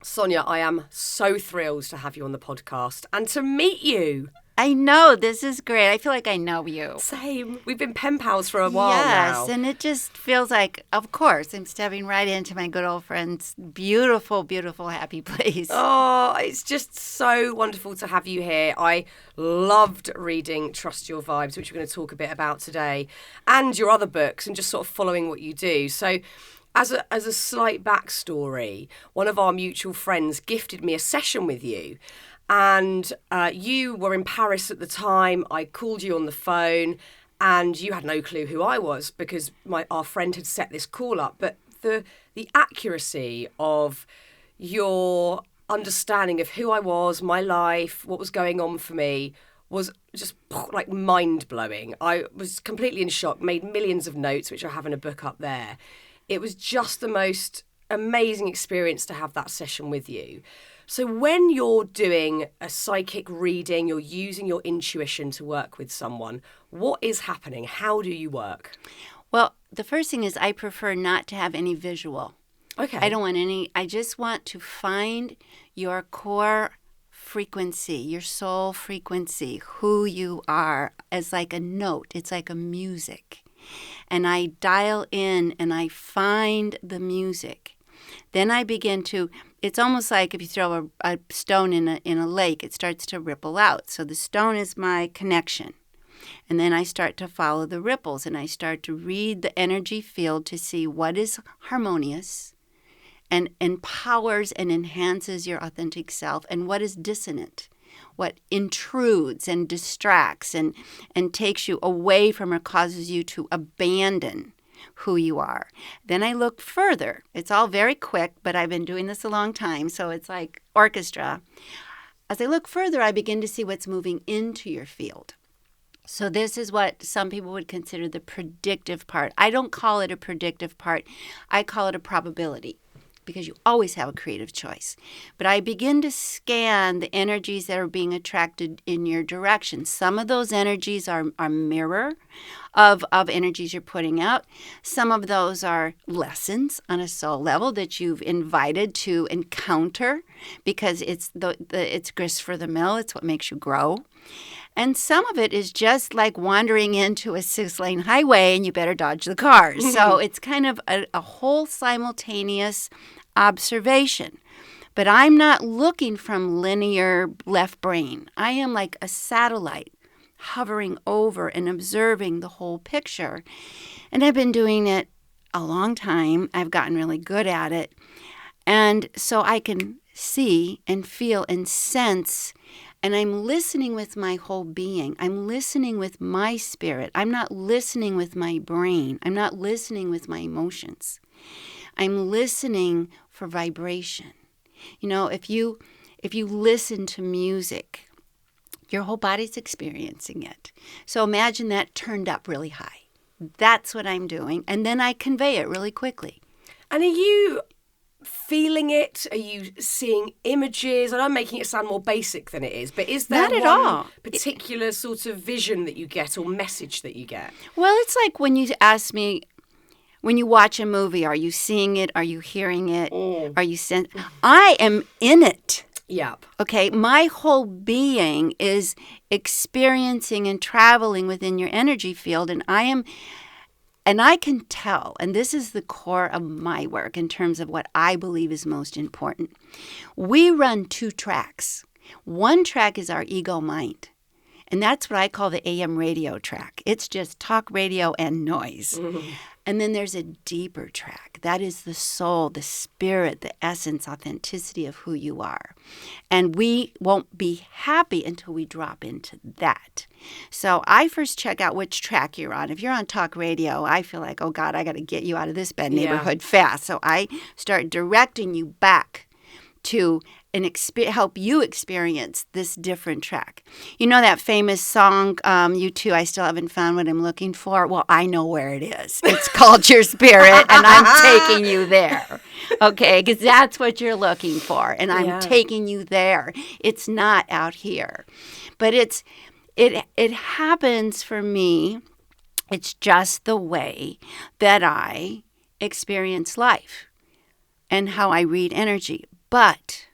Sonia, I am so thrilled to have you on the podcast and to meet you. I know. This is great. I feel like I know you. Same. We've been pen pals for a while now. Yes, and it just feels like, of course, I'm stepping right into my good old friend's beautiful, beautiful, happy place. Oh, it's just so wonderful to have you here. I loved reading Trust Your Vibes, which we're going to talk a bit about today, and your other books, and just sort of following what you do. So as a slight backstory, one of our mutual friends gifted me a session with you. And you were in Paris at the time. I called you on the phone and you had no clue who I was because our friend had set this call up. But the accuracy of your understanding of who I was, my life, what was going on for me was just like mind-blowing. I was completely in shock, made millions of notes, which I have in a book up there. It was just the most amazing experience to have that session with you. So when you're doing a psychic reading, you're using your intuition to work with someone, what is happening? How do you work? Well, the first thing is I prefer not to have any visual. Okay. I don't want any. I just want to find your core frequency, your soul frequency, who you are as like a note. It's like a music. And I dial in and I find the music. Then I begin to, it's almost like if you throw a stone in a lake, it starts to ripple out. So the stone is my connection. And then I start to follow the ripples and I start to read the energy field to see what is harmonious and empowers and enhances your authentic self and what is dissonant, what intrudes and distracts and takes you away from or causes you to abandon who you are. Then I look further. It's all very quick, but I've been doing this a long time, so it's like orchestra. As I look further, I begin to see what's moving into your field. So this is what some people would consider the predictive part. I don't call it a predictive part. I call it a probability because you always have a creative choice. But I begin to scan the energies that are being attracted in your direction. Some of those energies are mirror of energies you're putting out. Some of those are lessons on a soul level that you've invited to encounter because it's grist for the mill. It's what makes you grow. And some of it is just like wandering into a 6-lane highway and you better dodge the cars. So it's kind of a whole simultaneous observation. But I'm not looking from linear left brain. I am like a satellite hovering over and observing the whole picture. And I've been doing it a long time. I've gotten really good at it. And so I can see and feel and sense. And I'm listening with my whole being. I'm listening with my spirit. I'm not listening with my brain. I'm not listening with my emotions. I'm listening for vibration. You know, if you listen to music, your whole body's experiencing it. So imagine that turned up really high. That's what I'm doing. And then I convey it really quickly. And are you feeling it? Are you seeing images? And I'm making it sound more basic than it is, but is there Not at one all. particular sort of vision that you get or message that you get? Well, it's like when you ask me, when you watch a movie, are you seeing it? Are you hearing it? Are you I am in it. Yep. Okay, my whole being is experiencing and traveling within your energy field, and I can tell, and this is the core of my work in terms of what I believe is most important. We run 2 tracks. One track is our ego mind, and that's what I call the AM radio track. It's just talk radio and noise. Mm-hmm. And then there's a deeper track. That is the soul, the spirit, the essence, authenticity of who you are. And we won't be happy until we drop into that. So I first check out which track you're on. If you're on talk radio, I feel like, oh God, I got to get you out of this bad neighborhood fast. So I start directing you back to help you experience this different track. You know that famous song, U2, I Still Haven't Found What I'm Looking For? Well, I know where it is. It's called Your Spirit, and I'm taking you there. Okay, because that's what you're looking for, and I'm taking you there. It's not out here. But it happens for me. It's just the way that I experience life and how I read energy. But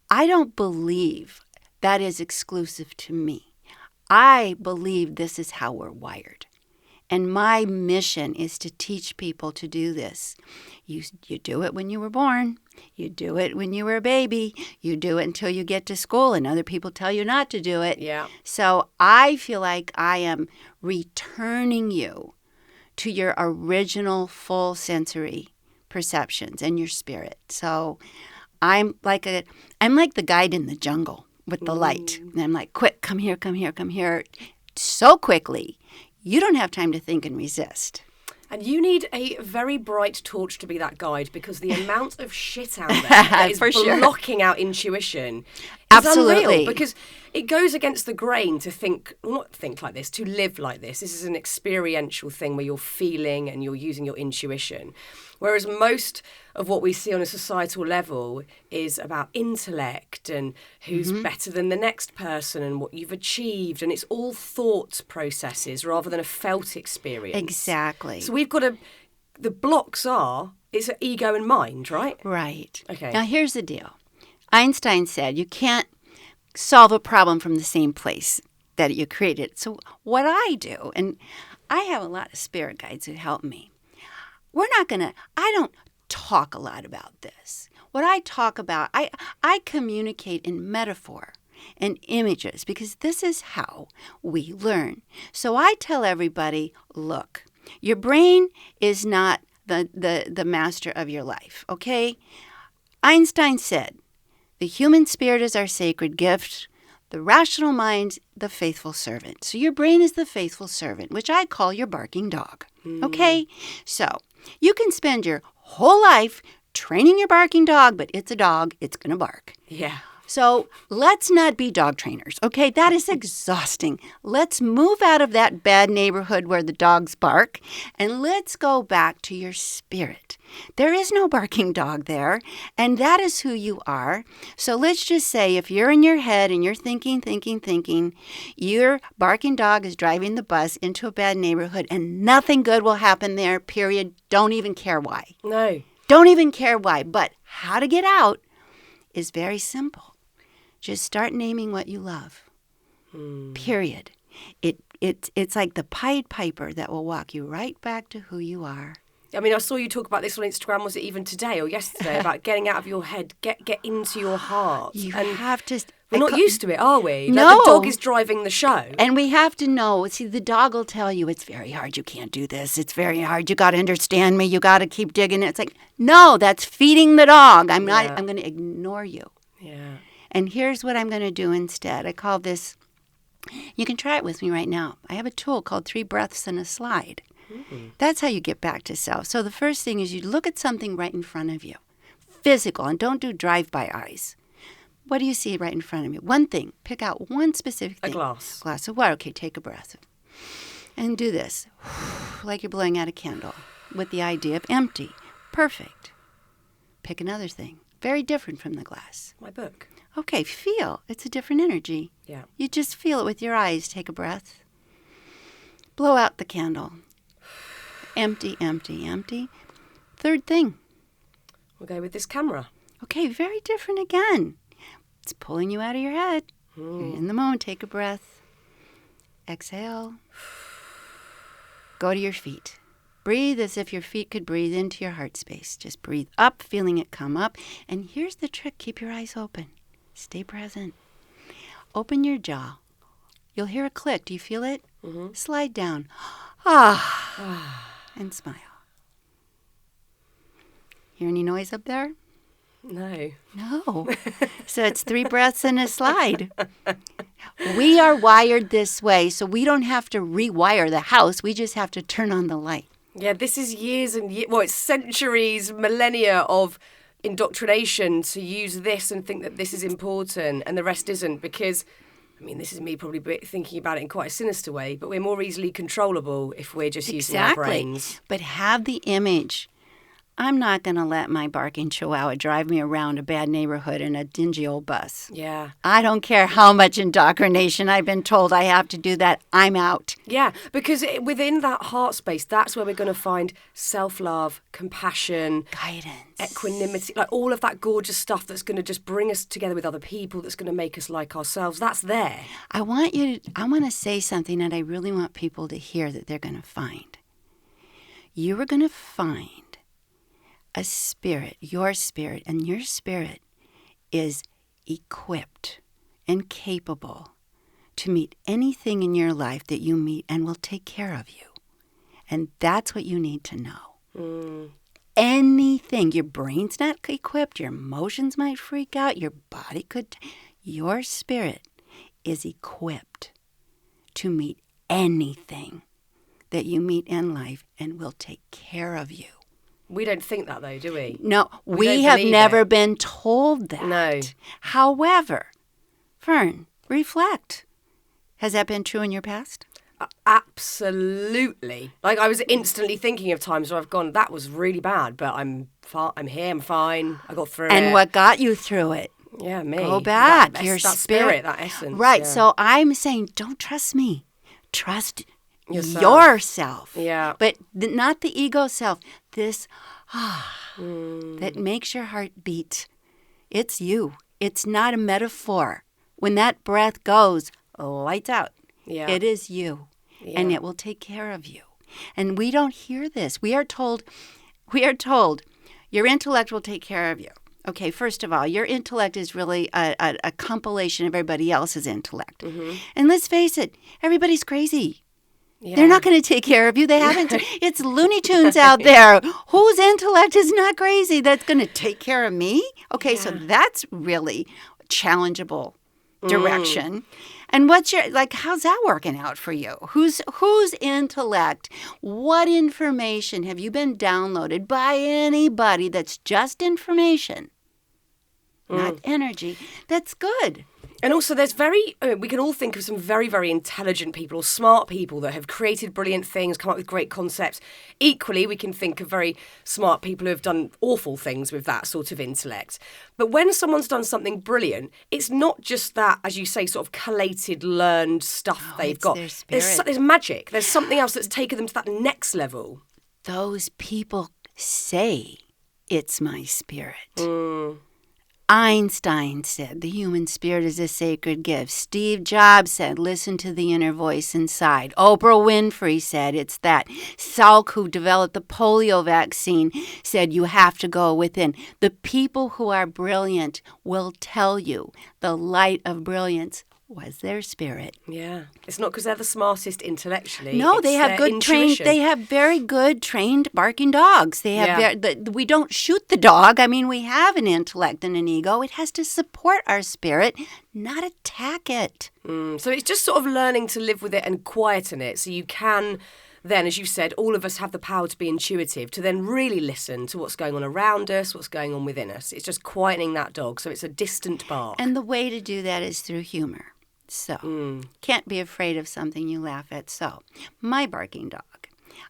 I don't believe that is exclusive to me. I believe this is how we're wired. And my mission is to teach people to do this. You do it when you were born. You do it when you were a baby. You do it until you get to school and other people tell you not to do it. Yeah. So I feel like I am returning you to your original full sensory perceptions and your spirit. So I'm like the guide in the jungle with the light. And I'm like, quick, come here, come here, come here. So quickly, you don't have time to think and resist. And you need a very bright torch to be that guide, because the amount of shit out there that is blocking out intuition is unreal. Because it goes against the grain to think, well, not think like this, to live like this. This is an experiential thing where you're feeling and you're using your intuition. Whereas most of what we see on a societal level is about intellect and who's better than the next person and what you've achieved. And it's all thought processes rather than a felt experience. Exactly. So we've got the blocks it's ego and mind, right? Right. Okay. Now here's the deal. Einstein said you can't solve a problem from the same place that you created. So what I do, and I have a lot of spirit guides who help me. I don't talk a lot about this. What I talk about, I communicate in metaphor and images, because this is how we learn. So I tell everybody, look, your brain is not the master of your life, okay? Einstein said, the human spirit is our sacred gift. The rational mind, the faithful servant. So your brain is the faithful servant, which I call your barking dog. Okay? So you can spend your whole life training your barking dog, but it's a dog. It's going to bark. Yeah. So let's not be dog trainers, okay? That is exhausting. Let's move out of that bad neighborhood where the dogs bark, and let's go back to your spirit. There is no barking dog there, and that is who you are. So let's just say if you're in your head and you're thinking, your barking dog is driving the bus into a bad neighborhood, and nothing good will happen there, period. Don't even care why. No. Don't even care why. But how to get out is very simple. Just start naming what you love. Period. It's like the Pied Piper that will walk you right back to who you are. I mean, I saw you talk about this on Instagram, was it even today or yesterday, about getting out of your head, get into your heart. You have to... We're not used to it, are we? No. Like the dog is driving the show. And we have to know. See, the dog will tell you, it's very hard. You can't do this. It's very hard. You got to understand me. You got to keep digging it. It's like, no, that's feeding the dog. I'm going to ignore you. Yeah. And here's what I'm going to do instead. I call this, you can try it with me right now. I have a tool called 3 breaths and a slide. That's how you get back to self. So the first thing is you look at something right in front of you, physical, and don't do drive-by eyes. What do you see right in front of you? One thing. Pick out one specific thing. A glass. Glass of water. Okay, take a breath. And do this, like you're blowing out a candle, with the idea of empty. Perfect. Pick another thing. Very different from the glass. My book. Okay, feel. It's a different energy. Yeah. You just feel it with your eyes. Take a breath. Blow out the candle. Empty, empty, empty. Third thing. We'll go with this camera. Okay, very different again. It's pulling you out of your head. You're in the moment. Take a breath. Exhale. Go to your feet. Breathe as if your feet could breathe into your heart space. Just breathe up, feeling it come up. And here's the trick. Keep your eyes open. Stay present. Open your jaw. You'll hear a click. Do you feel it? Slide down. And smile. Hear any noise up there? No. No. So it's 3 breaths and a slide. We are wired this way, so we don't have to rewire the house. We just have to turn on the light. Yeah, this is years and years, it's centuries, millennia of indoctrination to use this and think that this is important and the rest isn't, because, I mean, this is me probably thinking about it in quite a sinister way, but we're more easily controllable if we're just using our brains. But have the image I'm not going to let my barking chihuahua drive me around a bad neighborhood in a dingy old bus. Yeah. I don't care how much indoctrination I've been told I have to do that. I'm out. Yeah, because within that heart space, that's where we're going to find self-love, compassion, Guidance, equanimity, like all of that gorgeous stuff that's going to just bring us together with other people, that's going to make us like ourselves. That's there. I want to say something that I really want people to hear that they're going to find. You are going to find a spirit, and your spirit is equipped and capable to meet anything in your life that you meet and will take care of you. And that's what you need to know. Anything. Your brain's not equipped. Your emotions might freak out. Your body could. Your spirit is equipped to meet anything that you meet in life and will take care of you. We don't think that, though, do we? No, we have never been told that. No. However, Fearne, reflect. Has that been true in your past? Absolutely. Like, I was instantly thinking of times where I've gone, that was really bad, but I'm here, I'm fine, I got through it. And what got you through it? Yeah, me. Go back. That Your spirit, that essence. Right, yeah. so I'm saying don't trust me. Trust Yourself. yourself. Yeah. But not the ego self. This that makes your heart beat. It's you. It's not a metaphor. When that breath goes, lights out. Yeah. It is you. Yeah. And it will take care of you. And we don't hear this. We are told, your intellect will take care of you. Okay, first of all, your intellect is really a compilation of everybody else's intellect. Mm-hmm. And let's face it, everybody's crazy. Yeah. They're not going to take care of you. They haven't. It's Looney Tunes out there. Whose intellect is not crazy that's going to take care of me? Okay, so that's really challengeable direction. And what's how's that working out for you? Whose intellect, what information have you been downloaded by anybody that's just information, not energy? That's good. And also, we can all think of some very, very intelligent people or smart people that have created brilliant things, come up with great concepts. Equally, we can think of very smart people who have done awful things with that sort of intellect. But when someone's done something brilliant, it's not just that, as you say, sort of collated, learned stuff they've got. Their spirit. There's magic. There's something else that's taken them to that next level. Those people say, it's my spirit. Einstein said, the human spirit is a sacred gift. Steve Jobs said, listen to the inner voice inside. Oprah Winfrey said, it's that. Salk, who developed the polio vaccine, said, you have to go within. The people who are brilliant will tell you the light of brilliance was their spirit. Yeah. It's not because they're the smartest intellectually. No, they have good trained. They have very good trained barking dogs. They have we don't shoot the dog. I mean, we have an intellect and an ego. It has to support our spirit, not attack it. So it's just sort of learning to live with it and quieten it, so you can then, as you said, all of us have the power to be intuitive, to then really listen to what's going on around us, what's going on within us. It's just quietening that dog, so it's a distant bark. And the way to do that is through humor. So, can't be afraid of something you laugh at. So, my barking dog.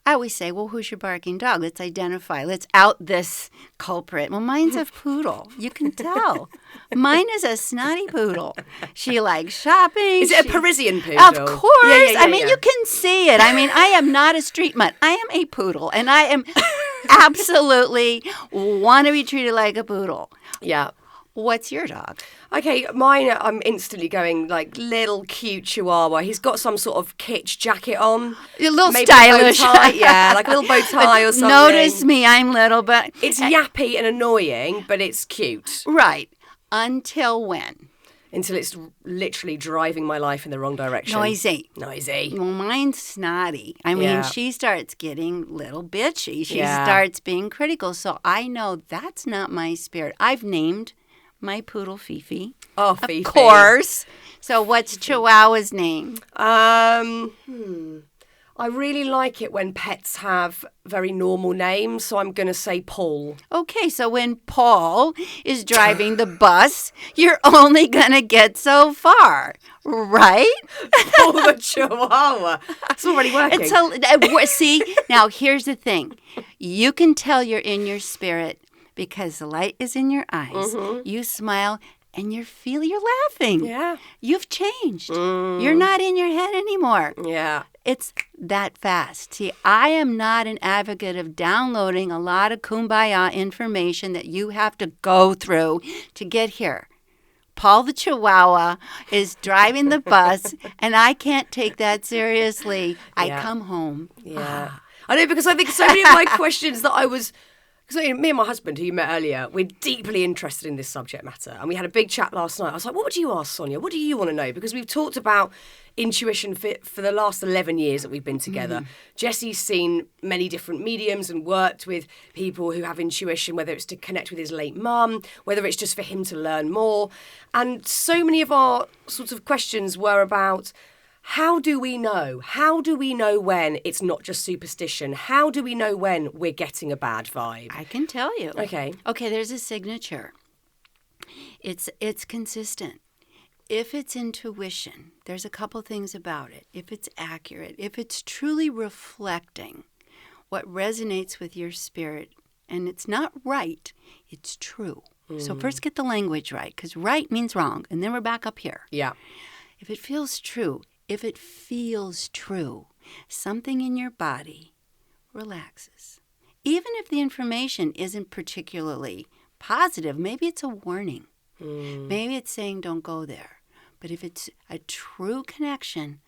I always say, well, who's your barking dog? Let's identify. Let's out this culprit. Well, mine's a poodle. You can tell. Mine is a snotty poodle. She likes shopping. Is it a Parisian poodle? Of course. I mean, you can see it. I mean, I am not a street mutt. I am a poodle, and I am absolutely want to be treated like a poodle. Yeah. What's your dog? Okay, mine, I'm instantly going like little cute chihuahua. He's got some sort of kitsch jacket on. A little maybe stylish. A bow tie. Yeah, like a little bow tie or something. Notice me, I'm little, but... It's yappy and annoying, but it's cute. Right. Until when? Until it's literally driving my life in the wrong direction. Noisy. Noisy. Well, mine's snotty. I mean, she starts getting little bitchy. She starts being critical. So I know that's not my spirit. I've named my poodle Fifi. Oh, Fifi. Of course. So what's Chihuahua's name? I really like it when pets have very normal names, so I'm going to say Paul. Okay, so when Paul is driving the bus, you're only going to get so far, Right? Paul the Chihuahua. It's already working. See, now here's the thing. You can tell you're in your spirit because the light is in your eyes. You smile and you're laughing. Yeah. You've changed. You're not in your head anymore. Yeah. It's that fast. See, I am not an advocate of downloading a lot of kumbaya information that you have to go through to get here. Paul the Chihuahua is driving the bus, and I can't take that seriously. I come home. Yeah. I know, because I think so many of my questions that I was... Because me and my husband, who you met earlier, we're deeply interested in this subject matter. And we had a big chat last night. I was like, what would you ask Sonia? What do you want to know? Because we've talked about intuition for the last 11 years that we've been together. Jesse's seen many different mediums and worked with people who have intuition, whether it's to connect with his late mum, whether it's just for him to learn more. And so many of our sorts of questions were about... How do we know? How do we know when it's not just superstition? How do we know when we're getting a bad vibe? I can tell you. Okay. Okay, there's a signature. It's consistent. If it's intuition, there's a couple things about it. If it's accurate, if it's truly reflecting what resonates with your spirit, and it's not right, it's true. So first get the language right, because right means wrong, and then we're back up here. Yeah. If it feels true, if it feels true, something in your body relaxes. Even if the information isn't particularly positive, maybe it's a warning. Maybe it's saying don't go there. But if it's a true connection,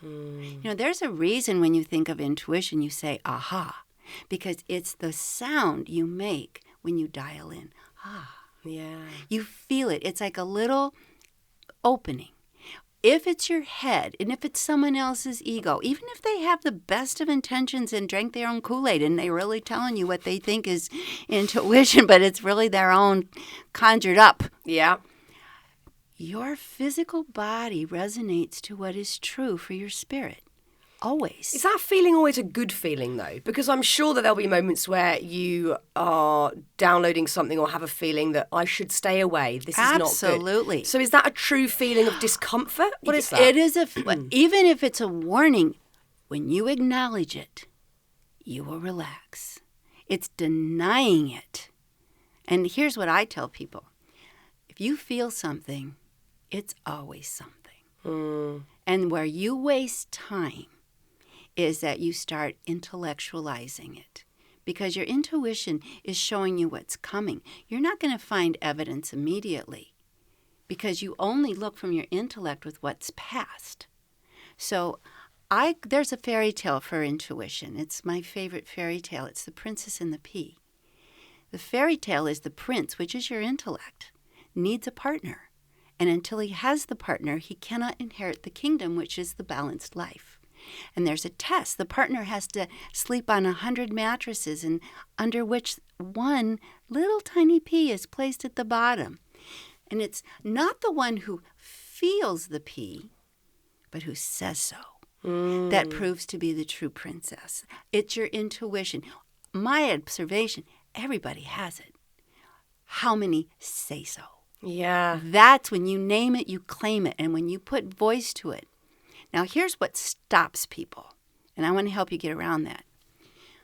You know, there's a reason when you think of intuition, you say aha, because it's the sound you make when you dial in. Yeah. You feel it. It's like a little opening. If it's your head and if it's someone else's ego, even if they have the best of intentions and drank their own Kool-Aid and they're really telling you what they think is intuition, but it's really their own conjured up. Yeah. Your physical body resonates to what is true for your spirit. Always. Is that feeling always a good feeling, though? Because I'm sure that there'll be moments where you are downloading something or have a feeling that I should stay away. This is not good. Absolutely. So is that a true feeling of discomfort? What is that? It is even if it's a warning, when you acknowledge it, you will relax. It's denying it. And here's what I tell people. If you feel something, it's always something. And where you waste time is that you start intellectualizing it, because your intuition is showing you what's coming. You're not going to find evidence immediately because you only look from your intellect with what's past. So there's a fairy tale for intuition. It's my favorite fairy tale. It's The Princess and the Pea. The fairy tale is the prince, which is your intellect, needs a partner. And until he has the partner, he cannot inherit the kingdom, which is the balanced life. And there's a test. The partner has to sleep on 100 mattresses, and under which one little tiny pea is placed at the bottom. And it's not the one who feels the pea, but who says so. That proves to be the true princess. It's your intuition. My observation, everybody has it. How many say so? Yeah. That's when you name it, you claim it, and when you put voice to it. Now, here's what stops people, and I want to help you get around that.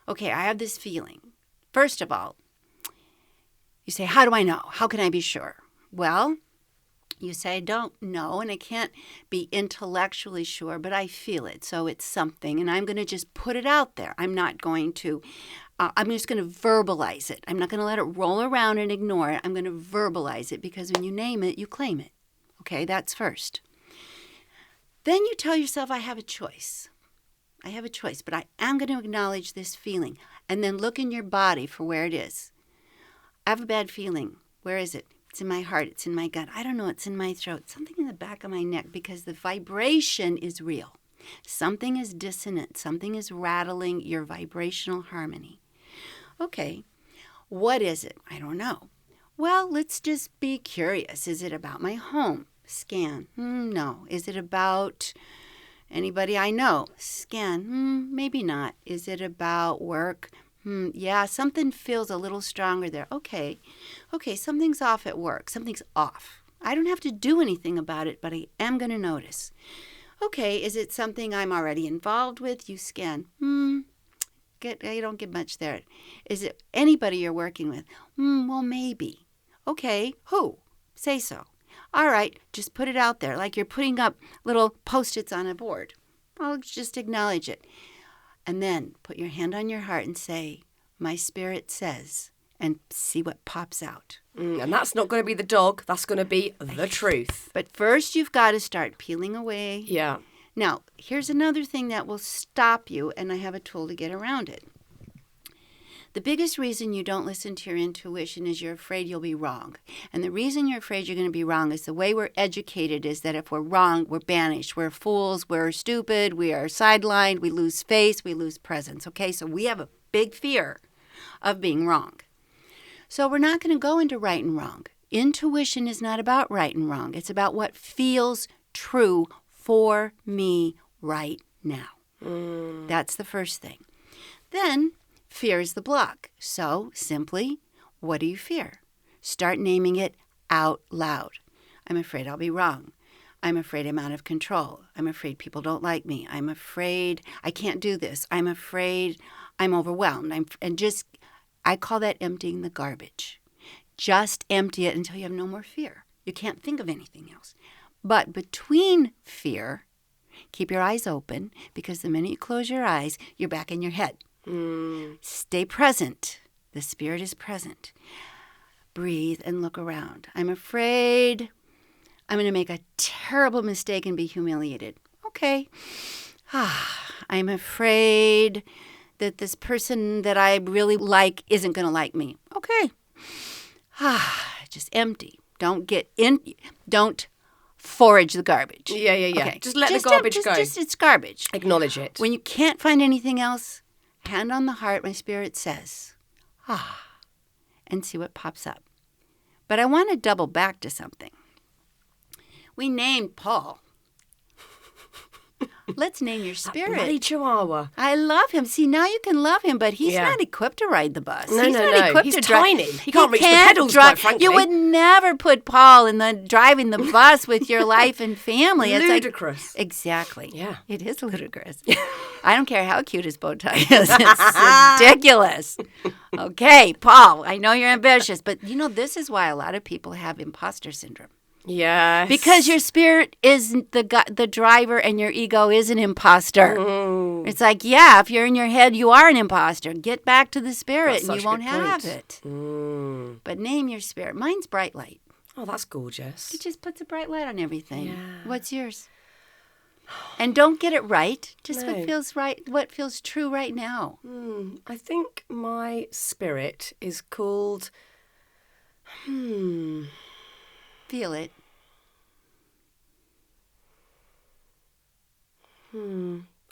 Okay, I have this feeling. First of all, you say, how do I know? How can I be sure? Well, you say, I don't know, and I can't be intellectually sure, but I feel it, so it's something, and I'm going to just put it out there. I'm not going to, I'm just going to verbalize it. I'm not going to let it roll around and ignore it. I'm going to verbalize it, because when you name it, you claim it. Okay, that's first. Then you tell yourself, I have a choice. I have a choice, but I am going to acknowledge this feeling. And then look in your body for where it is. I have a bad feeling. Where is it? It's in my heart. It's in my gut. I don't know. It's in my throat. Something in the back of my neck, because the vibration is real. Something is dissonant. Something is rattling your vibrational harmony. Okay, what is it? I don't know. Well, let's just be curious. Is it about my home? Scan. No. Is it about anybody I know? Scan. Maybe not. Is it about work? Yeah, something feels a little stronger there. Okay, something's off at work. Something's off. I don't have to do anything about it, but I am going to notice. Okay, is it something I'm already involved with? You scan. You don't get much there. Is it anybody you're working with? Well, maybe. Okay, who? Say so. All right, just put it out there like you're putting up little Post-its on a board. I'll just acknowledge it. And then put your hand on your heart and say, my spirit says, and see what pops out. And that's not going to be the dog. That's going to be the truth. But first, you've got to start peeling away. Yeah. Now, here's another thing that will stop you, and I have a tool to get around it. The biggest reason you don't listen to your intuition is you're afraid you'll be wrong. And the reason you're afraid you're going to be wrong is the way we're educated is that if we're wrong, we're banished. We're fools. We're stupid. We are sidelined. We lose face. We lose presence. Okay, so we have a big fear of being wrong. So we're not going to go into right and wrong. Intuition is not about right and wrong. It's about what feels true for me right now. That's the first thing. Then fear is the block. So simply, what do you fear? Start naming it out loud. I'm afraid I'll be wrong. I'm afraid I'm out of control. I'm afraid people don't like me. I'm afraid I can't do this. I'm afraid I'm overwhelmed. I call that emptying the garbage. Just empty it until you have no more fear. You can't think of anything else. But between fear, keep your eyes open, because the minute you close your eyes, you're back in your head. Stay present. The spirit is present. Breathe and look around. I'm afraid I'm going to make a terrible mistake and be humiliated. Okay. I'm afraid that this person that I really like isn't going to like me. Okay. Just empty. Don't forage the garbage. Yeah. Okay. Just let the garbage go. It's garbage. Acknowledge it. When you can't find anything else, hand on the heart, my spirit says, and see what pops up. But I want to double back to something. We named Paul. Let's name your spirit. Bloody Chihuahua. I love him. See, now you can love him, but he's not equipped to ride the bus. No, he's not equipped He's to tiny. drive. He can't reach the pedals, quite frankly. You would never put Paul in the driving the bus with your life and family. It's ludicrous. Exactly. Yeah. It is ludicrous. I don't care how cute his bow tie is. It's ridiculous. Okay, Paul, I know you're ambitious, but this is why a lot of people have imposter syndrome. Yes. Because your spirit is the driver and your ego is an imposter. It's like, if you're in your head, you are an imposter. Get back to the spirit and you won't have it. But name your spirit. Mine's bright light. Oh, that's gorgeous. It just puts a bright light on everything. Yeah. What's yours? And don't get it right. Just No. what feels right, what feels true right now. I think my spirit is called... Feel it.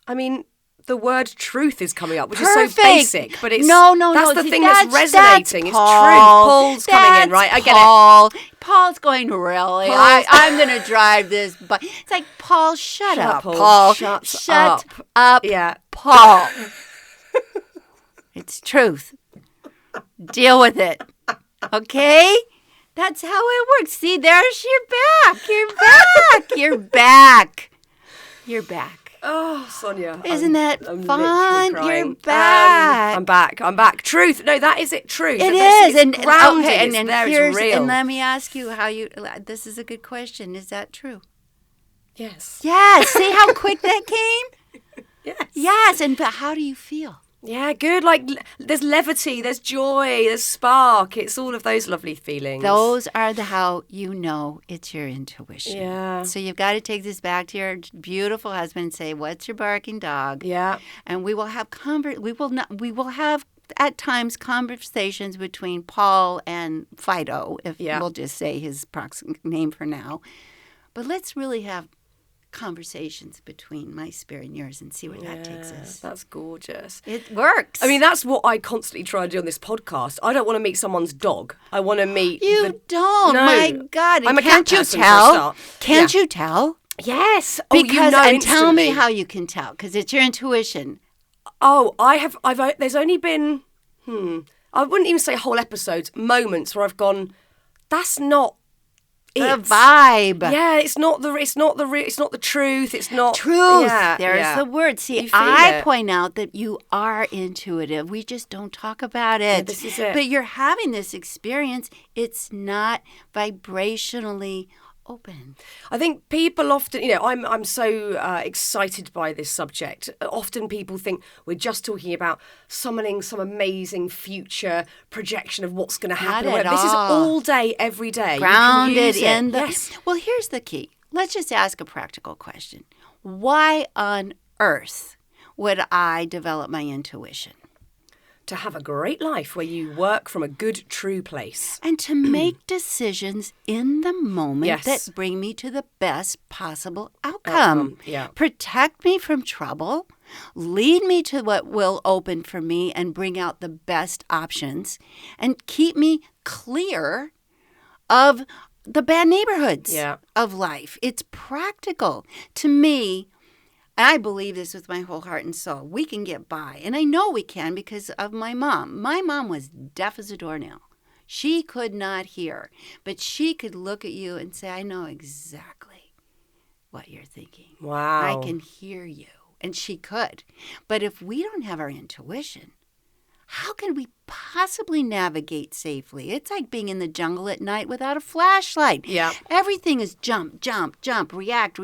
I mean, the word truth is coming up, which Perfect. is so basic, but it's no. That's the See, thing that's resonating. It's Paul. truth. Paul's coming in, right? I get it. Paul's going, really? Paul's- I'm going to drive this. But it's like, Paul, shut up, Paul. Paul. Shut up, Yeah. Paul. It's truth. Deal with it. Okay? That's how it works. See, there's your back. You're back. You're back. You're back. Oh, Sonia. Isn't that I'm fun? literally crying. You're back. I'm back. Truth. No, that is it. Truth. It It's is. grounded. Okay, It's and there. here's, It's real. and let me ask you this is a good question. Is that true? Yes. Yes. See how quick that came? Yes. Yes. But how do you feel? Yeah, good. Like, there's levity, there's joy, there's spark. It's all of those lovely feelings. Those are how you know it's your intuition. Yeah. So you've got to take this back to your beautiful husband and say, "What's your barking dog?" Yeah. And we will have we will have at times conversations between Paul and Fido, if we'll just say his proximate name for now. But let's really have conversations between my spirit and yours and see where that takes us. That's gorgeous. It works. I mean, that's what I constantly try to do on this podcast. I don't want to meet someone's dog. I want to meet don't. No. My God. I'm a cat Can't you person for a tell? start. Can't you tell? Yes. Because and tell me instantly. how you can tell, because it's your intuition. Oh, there's only been, I wouldn't even say whole episodes, moments where I've gone, that's not the vibe. Yeah, it's not the truth. It's not Truth. Yeah, There's the word. See, You feel I it. point out that you are intuitive. We just don't talk about it. this is it. But you're having this experience. It's not vibrationally open. I think people often, I'm so excited by this subject. Often people think we're just talking about summoning some amazing future projection of what's going to happen. Not at This is all. all day, every day. You can Grounded use it. in the. Yes. Well, here's the key. Let's just ask a practical question. Why on earth would I develop my intuition? To have a great life where you work from a good, true place. And to make decisions in the moment Yes. that bring me to the best possible outcome. Yeah. Protect me from trouble. Lead me to what will open for me and bring out the best options. And keep me clear of the bad neighborhoods of life. It's practical. To me, I believe this with my whole heart and soul. We can get by. And I know we can because of my mom. My mom was deaf as a doornail. She could not hear. But she could look at you and say, I know exactly what you're thinking. Wow. I can hear you. And she could. But if we don't have our intuition, how can we possibly navigate safely? It's like being in the jungle at night without a flashlight. Yeah. Everything is jump, jump, jump, react,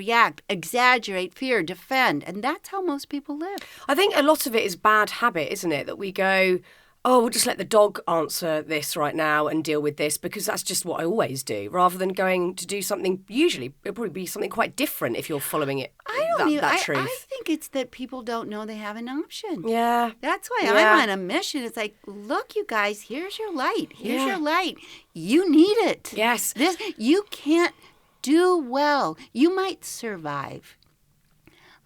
exaggerate, fear, defend. And that's how most people live. I think a lot of it is bad habit, isn't it? That we go, oh, we'll just let the dog answer this right now and deal with this because that's just what I always do, rather than going to do something. Usually, it'll probably be something quite different if you're following it. That truth. I think it's that people don't know they have an option. Yeah. That's why I'm on a mission. It's like, look, you guys, here's your light. Here's your light. You need it. Yes. You can't do well. You might survive.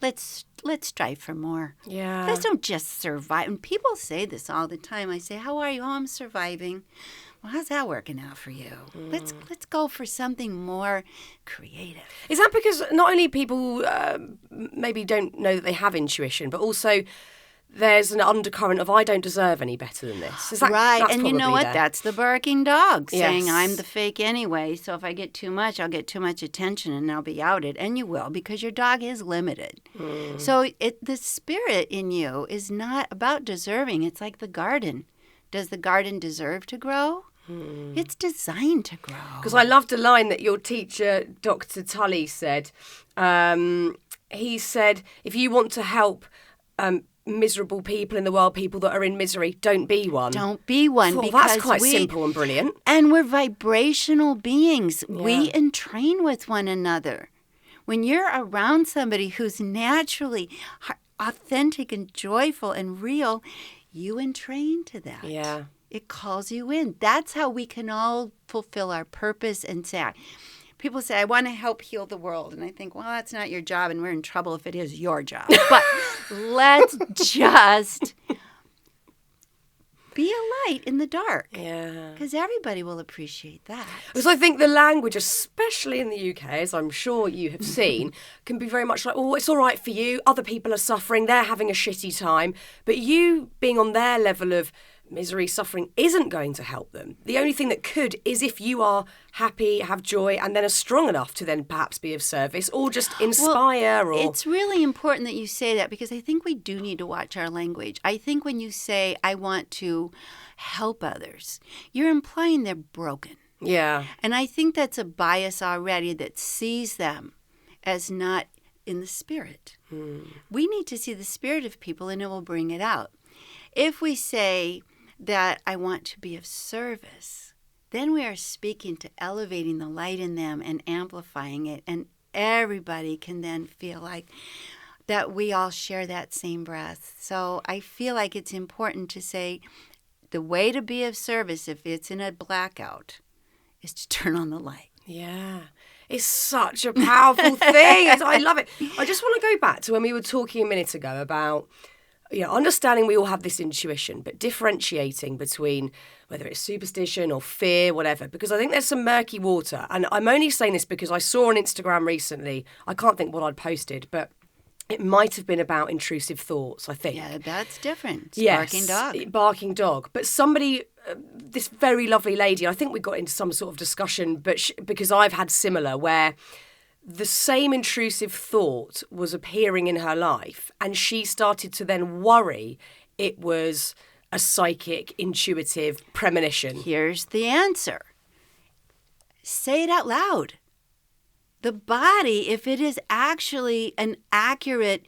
Let's strive for more. Yeah. Let's don't just survive. And people say this all the time. I say, how are you? Oh, I'm surviving. Well, how's that working out for you? Let's go for something more creative. Is that because not only people maybe don't know that they have intuition, but also there's an undercurrent of I don't deserve any better than this? Is that, right, that's and you know what? there. That's the barking dog saying Yes. I'm the fake anyway, so if I get too much, I'll get too much attention and I'll be outed. And you will, because your dog is limited. So the spirit in you is not about deserving. It's like the garden. Does the garden deserve to grow? It's designed to grow. Because I loved a line that your teacher, Dr. Tully, said. He said, if you want to help miserable people in the world, people that are in misery, don't be one. Don't be one. Well, because that's quite simple and brilliant. And we're vibrational beings. Yeah. We entrain with one another. When you're around somebody who's naturally authentic and joyful and real, you entrain to that. Yeah. It calls you in. That's how we can all fulfill our purpose and say, people say, I want to help heal the world. And I think, well, that's not your job, and we're in trouble if it is your job. But let's just be a light in the dark. Yeah. Because everybody will appreciate that. Because I think the language, especially in the UK, as I'm sure you have seen, can be very much like, oh, it's all right for you. Other people are suffering. They're having a shitty time. But you being on their level of misery, suffering isn't going to help them. The only thing that could is if you are happy, have joy, and then are strong enough to then perhaps be of service or just inspire. It's really important that you say that, because I think we do need to watch our language. I think when you say, I want to help others, you're implying they're broken. Yeah. And I think that's a bias already that sees them as not in the spirit. We need to see the spirit of people, and it will bring it out. If we say that I want to be of service, then we are speaking to elevating the light in them and amplifying it, and everybody can then feel like that we all share that same breath. So I feel like it's important to say the way to be of service, if it's in a blackout, is to turn on the light. Yeah. It's such a powerful thing. I love it. I just want to go back to when we were talking a minute ago about understanding we all have this intuition, but differentiating between whether it's superstition or fear, whatever, because I think there's some murky water. And I'm only saying this because I saw on Instagram recently, I can't think what I'd posted, but it might have been about intrusive thoughts, I think. Yeah, that's different. It's yes, barking dog. Barking dog. But somebody this very lovely lady. I think we got into some sort of discussion, but because I've had similar, where the same intrusive thought was appearing in her life, and she started to then worry it was a psychic, intuitive premonition. Here's the answer. Say it out loud. The body, if it is actually an accurate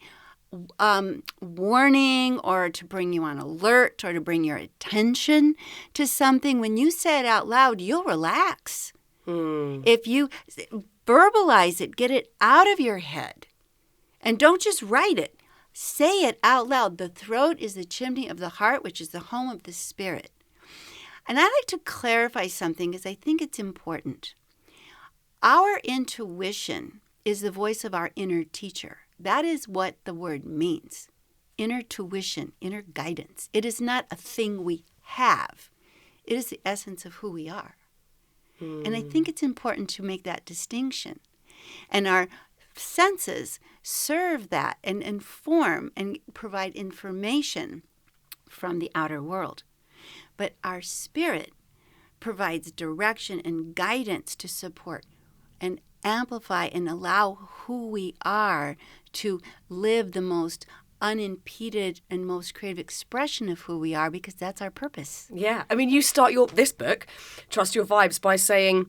warning or to bring you on alert or to bring your attention to something, when you say it out loud, you'll relax. If you verbalize it, get it out of your head, and don't just write it. Say it out loud. The throat is the chimney of the heart, which is the home of the spirit. And I like to clarify something because I think it's important. Our intuition is the voice of our inner teacher. That is what the word means. Inner tuition, inner guidance. It is not a thing we have. It is the essence of who we are. And I think it's important to make that distinction. And our senses serve that and inform and provide information from the outer world. But our spirit provides direction and guidance to support and amplify and allow who we are to live the most unimpeded and most creative expression of who we are, because that's our purpose. Yeah. I mean, you start this book, Trust Your Vibes, by saying,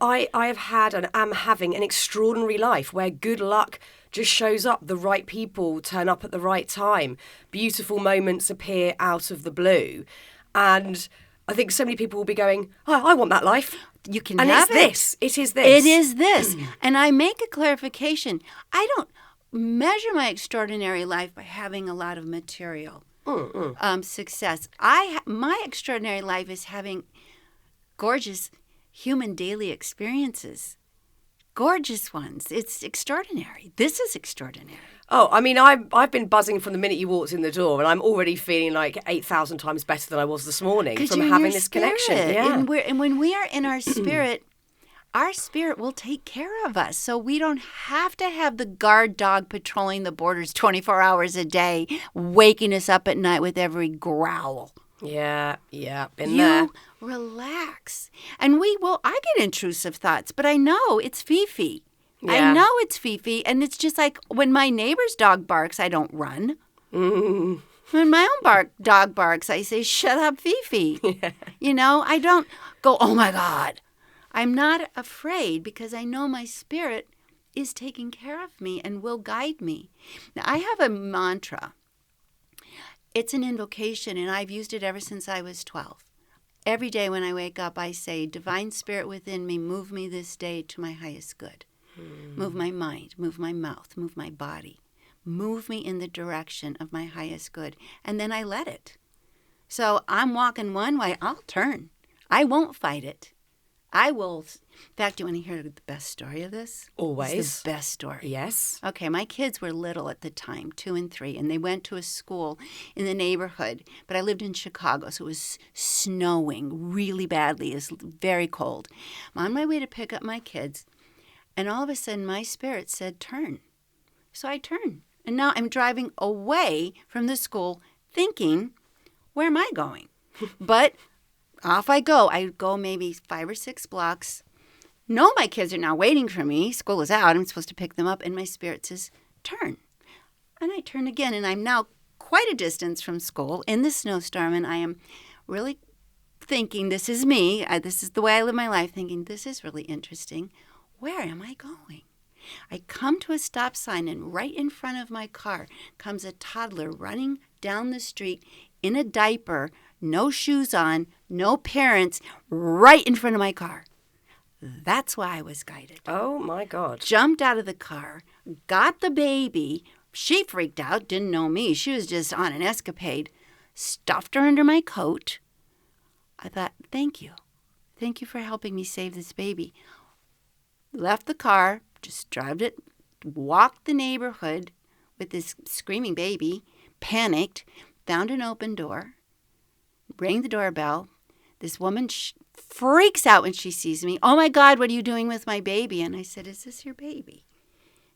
I have had and am having an extraordinary life where good luck just shows up. The right people turn up at the right time. Beautiful moments appear out of the blue. And I think so many people will be going, oh, I want that life. You can and have it's it. this. It is this. It is this. And I make a clarification. I don't measure my extraordinary life by having a lot of material success. My extraordinary life is having gorgeous human daily experiences. Gorgeous ones. It's extraordinary. This is extraordinary. Oh, I mean, I've been buzzing from the minute you walked in the door, and I'm already feeling like 8,000 times better than I was this morning from having this connection. Yeah. And when we are in our spirit will take care of us. So we don't have to have the guard dog patrolling the borders 24 hours a day, waking us up at night with every growl. Yeah, been there. You relax. And I get intrusive thoughts, but I know it's Fifi. Yeah. I know it's Fifi, and it's just like when my neighbor's dog barks, I don't run. When my own dog barks, I say, shut up, Fifi. Yeah. I don't go, oh my God. I'm not afraid because I know my spirit is taking care of me and will guide me. Now, I have a mantra. It's an invocation, and I've used it ever since I was 12. Every day when I wake up, I say, Divine Spirit within me, move me this day to my highest good. Move my mind, move my mouth, move my body. Move me in the direction of my highest good. And then I let it. So I'm walking one way, I'll turn. I won't fight it. I will. In fact, do you want to hear the best story of this? Always. It's the best story. Yes. Okay, my kids were little at the time, 2 and 3, and they went to a school in the neighborhood. But I lived in Chicago, so it was snowing really badly. It was very cold. I'm on my way to pick up my kids, and all of a sudden my spirit said, turn. So I turned. And now I'm driving away from the school thinking, where am I going? But off I go. I go maybe 5 or 6 blocks. No, my kids are now waiting for me. School is out. I'm supposed to pick them up. And my spirit says, turn. And I turn again. And I'm now quite a distance from school in the snowstorm. And I am really thinking, this is me. This is the way I live my life, thinking, this is really interesting. Where am I going? I come to a stop sign, and right in front of my car comes a toddler running down the street in a diaper, no shoes on, no parents, right in front of my car. That's why I was guided. Oh, my God. Jumped out of the car, got the baby. She freaked out, didn't know me. She was just on an escapade. Stuffed her under my coat. I thought, thank you. Thank you for helping me save this baby. Left the car, just drove it, walked the neighborhood with this screaming baby, panicked, found an open door, rang the doorbell. This woman freaks out when she sees me. Oh, my God, what are you doing with my baby? And I said, is this your baby?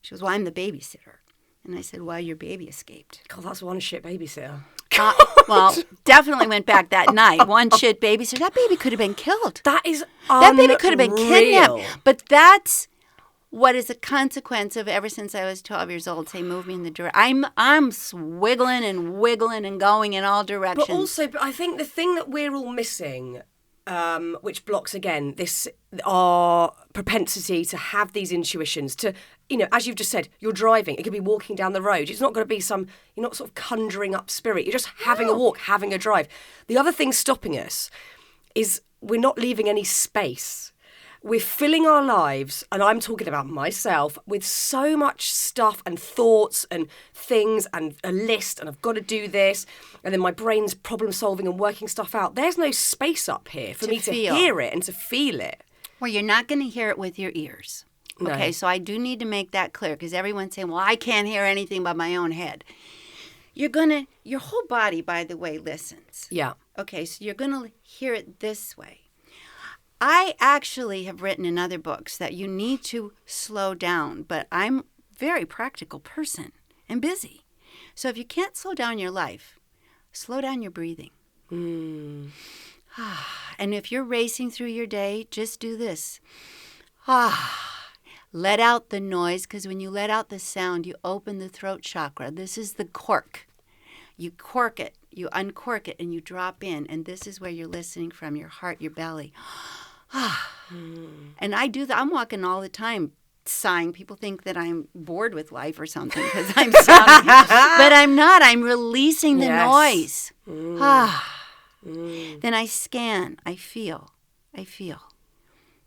She goes, well, I'm the babysitter. And I said, well, your baby escaped. God, that's one shit babysitter. Well, definitely went back that night. One shit baby, so that baby could have been killed. That is That baby could have been unreal. kidnapped. But that's what is a consequence of ever since I was 12 years old. They moved me in the direction. I'm swiggling and wiggling and going in all directions. But also, I think the thing that we're all missing, which blocks again this our propensity to have these intuitions, to, as you've just said, you're driving. It could be walking down the road. It's not going to be you're not sort of conjuring up spirit. You're just having a walk, having a drive. The other thing stopping us is we're not leaving any space. We're filling our lives, and I'm talking about myself, with so much stuff and thoughts and things and a list, and I've got to do this, and then my brain's problem solving and working stuff out. There's no space up here for me to hear it and to feel it. Well, you're not going to hear it with your ears. No. Okay, so I do need to make that clear, because everyone's saying, well, I can't hear anything but my own head. Your whole body, by the way, listens. Yeah. Okay, so you're going to hear it this way. I actually have written in other books that you need to slow down, but I'm a very practical person and busy. So if you can't slow down your life, slow down your breathing. And if you're racing through your day, just do this. Let out the noise, because when you let out the sound, you open the throat chakra. This is the cork. You cork it, you uncork it, and you drop in. And this is where you're listening from, your heart, your belly. And I do that. I'm walking all the time sighing. People think that I'm bored with life or something because I'm sounding. But I'm not. I'm releasing the noise. Then I scan. I feel.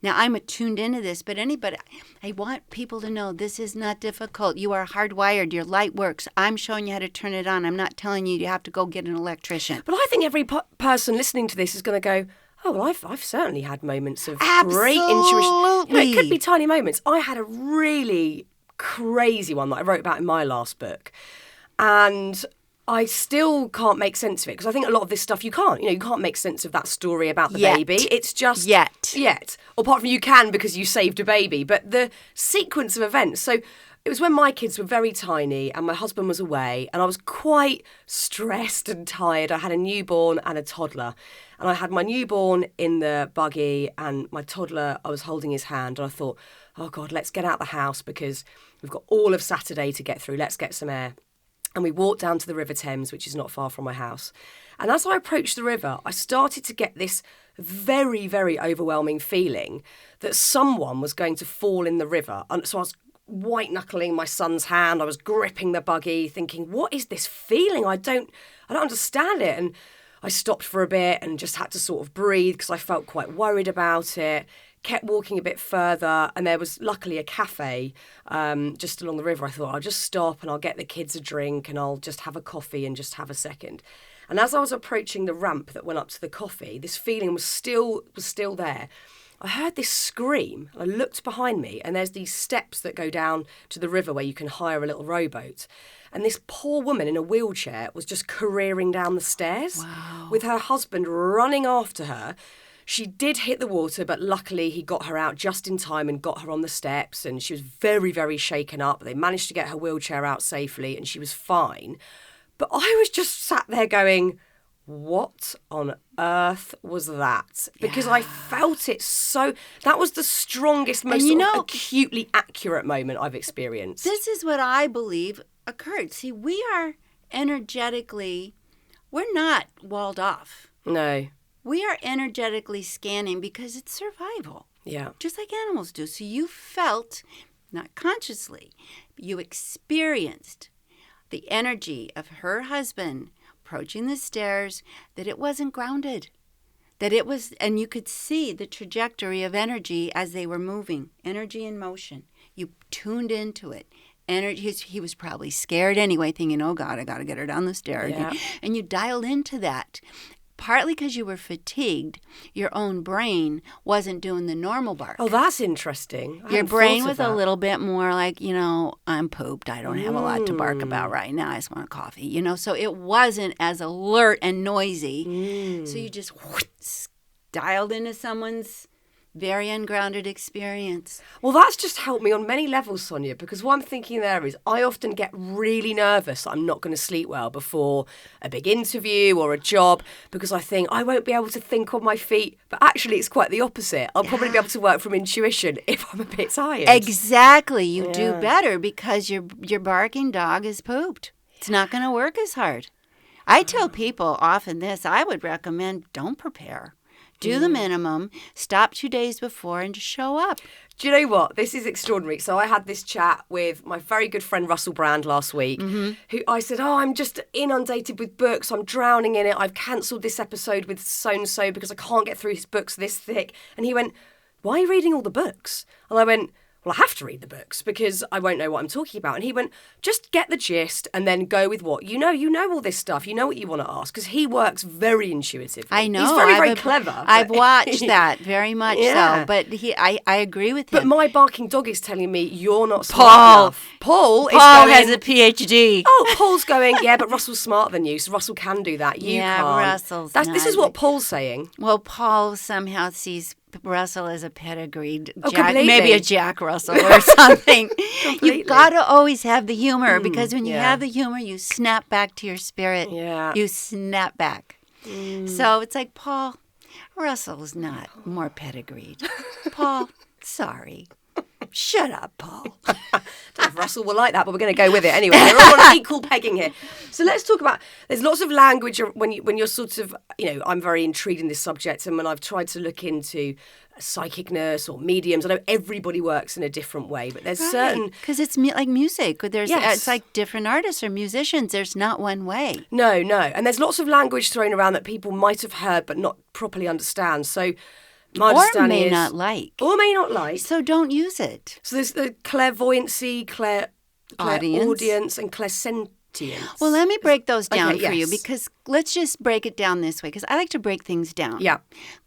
Now, I'm attuned into this, but I want people to know this is not difficult. You are hardwired. Your light works. I'm showing you how to turn it on. I'm not telling you have to go get an electrician. But I think every person listening to this is going to go, oh, well, I've certainly had moments of great intuition. It could be tiny moments. I had a really crazy one that I wrote about in my last book. And I still can't make sense of it, because I think a lot of this stuff you can't. You can't make sense of that story about the baby. It's just... Yet. Apart from you can, because you saved a baby. But the sequence of events... So it was when my kids were very tiny and my husband was away, and I was quite stressed and tired. I had a newborn and a toddler. And I had my newborn in the buggy and my toddler, I was holding his hand, and I thought, oh God, let's get out the house because we've got all of Saturday to get through. Let's get some air. And we walked down to the River Thames, which is not far from my house. And as I approached the river, I started to get this very, very overwhelming feeling that someone was going to fall in the river. And so I was white-knuckling my son's hand. I was gripping the buggy, thinking, what is this feeling? I don't understand it. And I stopped for a bit and just had to sort of breathe because I felt quite worried about it. Kept walking a bit further, and there was luckily a cafe just along the river. I thought, I'll just stop and I'll get the kids a drink and I'll just have a coffee and just have a second. And as I was approaching the ramp that went up to the coffee, this feeling was still there. I heard this scream. I looked behind me, and there's these steps that go down to the river where you can hire a little rowboat. And this poor woman in a wheelchair was just careering down the stairs with her husband running after her. She did hit the water, but luckily he got her out just in time and got her on the steps, and she was very, very shaken up. They managed to get her wheelchair out safely, and she was fine. But I was just sat there going, what on earth was that? Because I felt it so... That was the strongest, most acutely accurate moment I've experienced. This is what I believe occurred. See, we are energetically... We're not walled off. No. We are energetically scanning because it's survival. Yeah. Just like animals do. So you felt, not consciously, but you experienced the energy of her husband approaching the stairs, that it wasn't grounded. That it was, and you could see the trajectory of energy as they were moving. Energy in motion. You tuned into it. Energy. He was probably scared anyway, thinking, oh God, I got to get her down the stairs. Yeah. And you dialed into that. Partly because you were fatigued, your own brain wasn't doing the normal bark. Oh, that's interesting. Your brain was a little bit more like, I'm pooped. I don't have a lot to bark about right now. I just want coffee, So it wasn't as alert and noisy. So you just dialed into someone's very ungrounded experience. Well, that's just helped me on many levels, Sonia, because what I'm thinking there is I often get really nervous that I'm not going to sleep well before a big interview or a job because I think I won't be able to think on my feet. But actually, it's quite the opposite. I'll probably be able to work from intuition if I'm a bit tired. Exactly. You do better because your barking dog is pooped. It's not going to work as hard. I tell people often this. I would recommend don't prepare. Do the minimum, stop 2 days before, and just show up. Do you know what? This is extraordinary. So I had this chat with my very good friend Russell Brand last week, who I said, I'm just inundated with books. I'm drowning in it. I've cancelled this episode with so-and-so because I can't get through his books this thick. And he went, why are you reading all the books? And I went, well, I have to read the books because I won't know what I'm talking about. And he went, just get the gist and then go with what you know. You know all this stuff. You know what you want to ask because he works very intuitively. I know. He's very clever. I've watched that very much so. But I agree with him. But my barking dog is telling me you're not smart Paul. enough. Paul has a PhD. Oh, Paul's going, yeah, but Russell's smarter than you, so Russell can do that. You can't. Russell's This is what Paul's saying. Well, Paul somehow sees Russell as a pedigreed Jack, completely. maybe a Jack Russell or something. You've got to always have the humor because when you have the humor, you snap back to your spirit. Yeah. You snap back. So it's like, Paul, Russell's not more pedigreed. Paul, sorry. Shut up, Paul. I don't know if Russell will like that, but we're going to go with it anyway. We're all on equal pegging here. So let's talk about, there's lots of language when you're sort of, I'm very intrigued in this subject, and when I've tried to look into psychicness or mediums, I know everybody works in a different way, but there's certain... Because it's like music. It's like different artists or musicians. There's not one way. No. And there's lots of language thrown around that people might have heard but not properly understand. So... Or may not like. So don't use it. So there's the clairvoyancy, clairaudience, and clairsentience. Well, let me break those down for you because let's just break it down this way because I like to break things down. Yeah.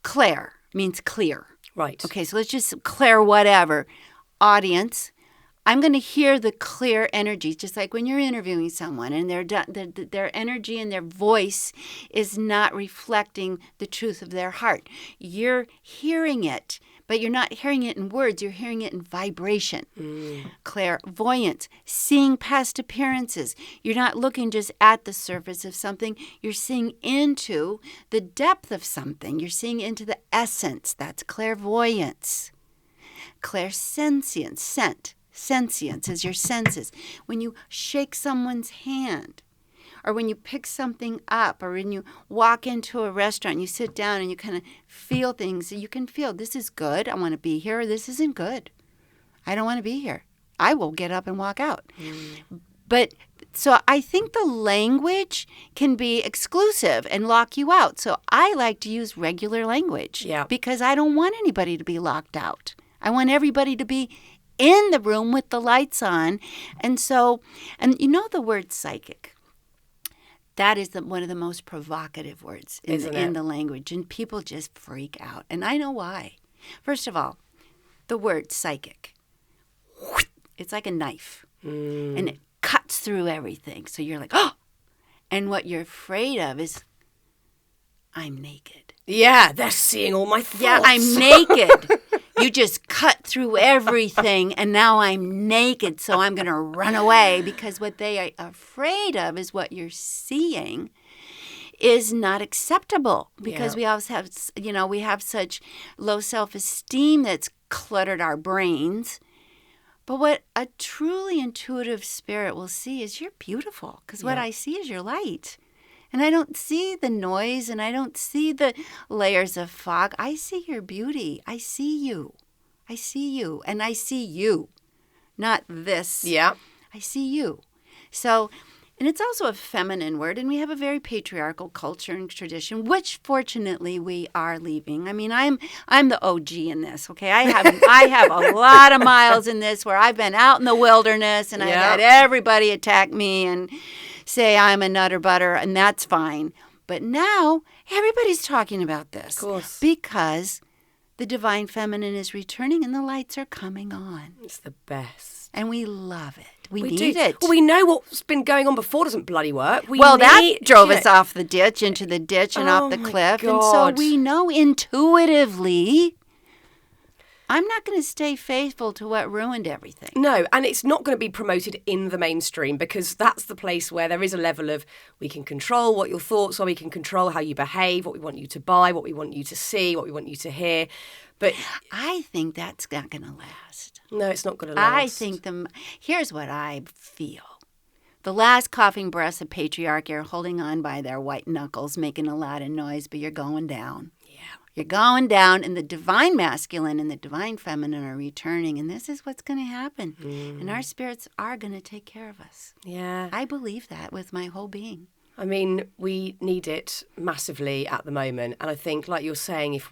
Clair means clear. Right. Okay, so let's just clair whatever. Audience. I'm going to hear the clear energy, just like when you're interviewing someone and their energy and their voice is not reflecting the truth of their heart. You're hearing it, but you're not hearing it in words. You're hearing it in vibration. Clairvoyance, seeing past appearances. You're not looking just at the surface of something. You're seeing into the depth of something. You're seeing into the essence. That's clairvoyance. Clairsentience, Sentience is your senses. When you shake someone's hand, or when you pick something up, or when you walk into a restaurant, you sit down and you kind of feel things. You can feel, this is good, I want to be here, or this isn't good. I don't want to be here. I will get up and walk out. But so I think the language can be exclusive and lock you out. So I like to use regular language because I don't want anybody to be locked out. I want everybody to be in the room with the lights on. And you know the word psychic. That is one of the most provocative words in the language. And people just freak out. And I know why. First of all, the word psychic, it's like a knife. And it cuts through everything. So you're like, oh! And what you're afraid of is, I'm naked. Yeah, they're seeing all my thoughts. Yeah, I'm naked. You just cut through everything, and now I'm naked, so I'm going to run away. Because what they are afraid of is what you're seeing is not acceptable. Because we always have, we have such low self-esteem that's cluttered our brains. But what a truly intuitive spirit will see is you're beautiful. Because what I see is your light. And I don't see the noise and I don't see the layers of fog. I see your beauty. I see you. I see you. And I see you. Not this. Yeah. I see you. So, and it's also a feminine word. And we have a very patriarchal culture and tradition, which fortunately we are leaving. I mean, I'm the OG in this, okay? I have a lot of miles in this where I've been out in the wilderness and I've had everybody attack me and say I'm a nutter butter, and that's fine. But now everybody's talking about this. Of course. Because the divine feminine is returning and the lights are coming on. It's the best. And we love it. We need it. Well, we know what's been going on before doesn't bloody work. That drove us off the ditch, into the ditch and off the cliff. God. And so we know intuitively I'm not going to stay faithful to what ruined everything. No, and it's not going to be promoted in the mainstream because that's the place where there is a level of we can control what your thoughts are, we can control how you behave, what we want you to buy, what we want you to see, what we want you to hear. But I think that's not going to last. No, it's not going to last. I think here's what I feel. The last coughing breaths of patriarchy are holding on by their white knuckles, making a lot of noise, but you're going down. Yeah. You're going down, and the divine masculine and the divine feminine are returning, and this is what's going to happen. And our spirits are going to take care of us. Yeah. I believe that with my whole being. I mean, we need it massively at the moment. And I think, like you're saying, if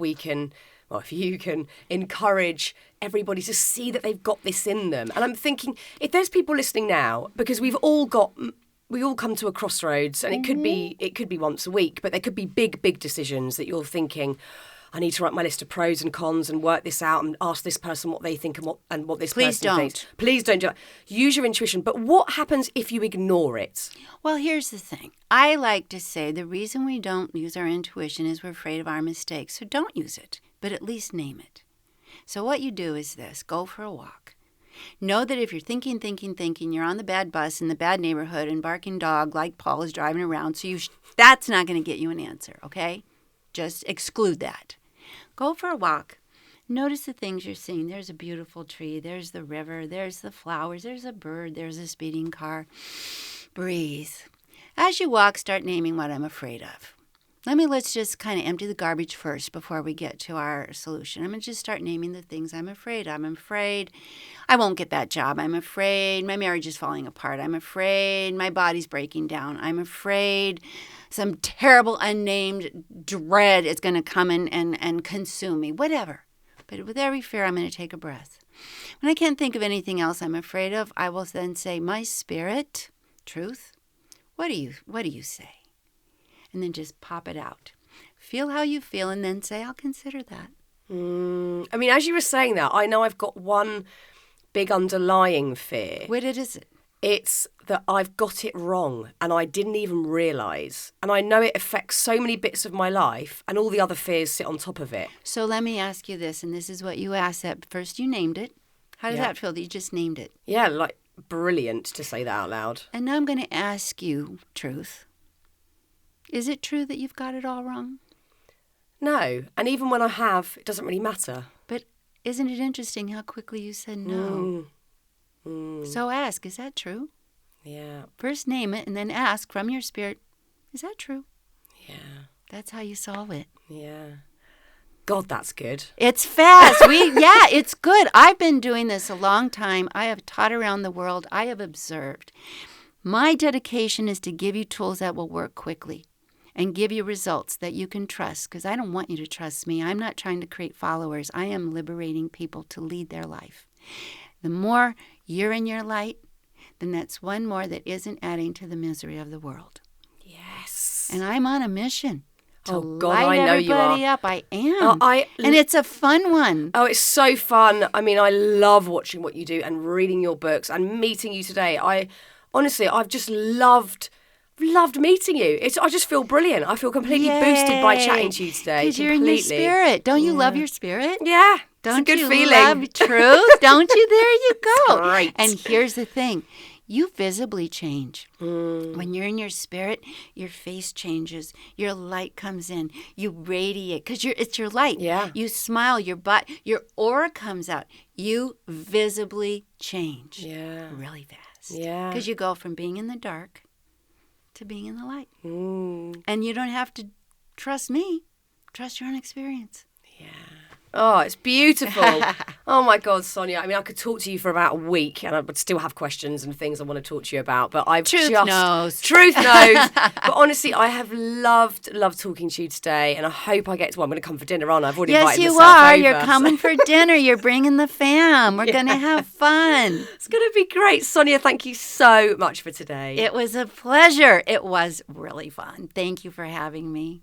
you can encourage everybody to see that they've got this in them. And I'm thinking, if there's people listening now, because we all come to a crossroads, and it could be once a week, but there could be big decisions that you're thinking, I need to write my list of pros and cons and work this out and ask this person what they think and what this person thinks. Please don't do that. Use your intuition. But what happens if you ignore it? Well, here's the thing. I like to say the reason we don't use our intuition is we're afraid of our mistakes. So don't use it, but at least name it. So what you do is this. Go for a walk. Know that if you're thinking, you're on the bad bus in the bad neighborhood and barking dog like Paul is driving around, so that's not going to get you an answer, okay? Just exclude that. Go for a walk. Notice the things you're seeing. There's a beautiful tree. There's the river. There's the flowers. There's a bird. There's a speeding car. Breathe. As you walk, start naming what I'm afraid of. Let's just kind of empty the garbage first before we get to our solution. I'm going to just start naming the things I'm afraid of. I'm afraid I won't get that job. I'm afraid my marriage is falling apart. I'm afraid my body's breaking down. I'm afraid some terrible unnamed dread is going to come in and consume me. Whatever. But with every fear, I'm going to take a breath. When I can't think of anything else I'm afraid of, I will then say, my spirit, truth, what do you say? And then just pop it out. Feel how you feel and then say, I'll consider that. I mean, as you were saying that, I know I've got one big underlying fear. What is it? It's that I've got it wrong and I didn't even realise. And I know it affects so many bits of my life and all the other fears sit on top of it. So let me ask you this, and this is what you asked at first. You named it. How does that feel that you just named it? Yeah, brilliant to say that out loud. And now I'm going to ask you, truth. Is it true that you've got it all wrong? No. And even when I have, it doesn't really matter. But isn't it interesting how quickly you said no? So ask, is that true? Yeah. First name it and then ask from your spirit, is that true? Yeah. That's how you solve it. Yeah. God, that's good. It's fast. It's good. I've been doing this a long time. I have taught around the world. I have observed. My dedication is to give you tools that will work quickly and give you results that you can trust, because I don't want you to trust me. I'm not trying to create followers. I am liberating people to lead their life. The more you're in your light, then that's one more that isn't adding to the misery of the world. Yes. And I'm on a mission to light I know everybody you are. up. I am. And it's a fun one. Oh, it's so fun. I mean, I love watching what you do and reading your books and meeting you today. Honestly, I've just loved meeting you. I just feel brilliant. I feel completely boosted by chatting to you today. Because you're in your spirit. Don't you love your spirit? Yeah. Don't it's a good you feeling. Love truth? Don't you? There you go. Great. And here's the thing. You visibly change. When you're in your spirit, your face changes. Your light comes in. You radiate because it's your light. Yeah. You smile. Your aura comes out. You visibly change. Yeah. Really fast. Yeah. Because you go from being in the dark to being in the light. And you don't have to trust me. Trust your own experience. Yeah. Oh, it's beautiful. Oh, my God, Sonia. I mean, I could talk to you for about a week and I would still have questions and things I want to talk to you about. But Truth knows. But honestly, I have loved talking to you today. And I hope I'm going to come for dinner, aren't I? I've already invited myself are. over, You're coming for dinner. You're bringing the fam. We're going to have fun. It's going to be great. Sonia, thank you so much for today. It was a pleasure. It was really fun. Thank you for having me.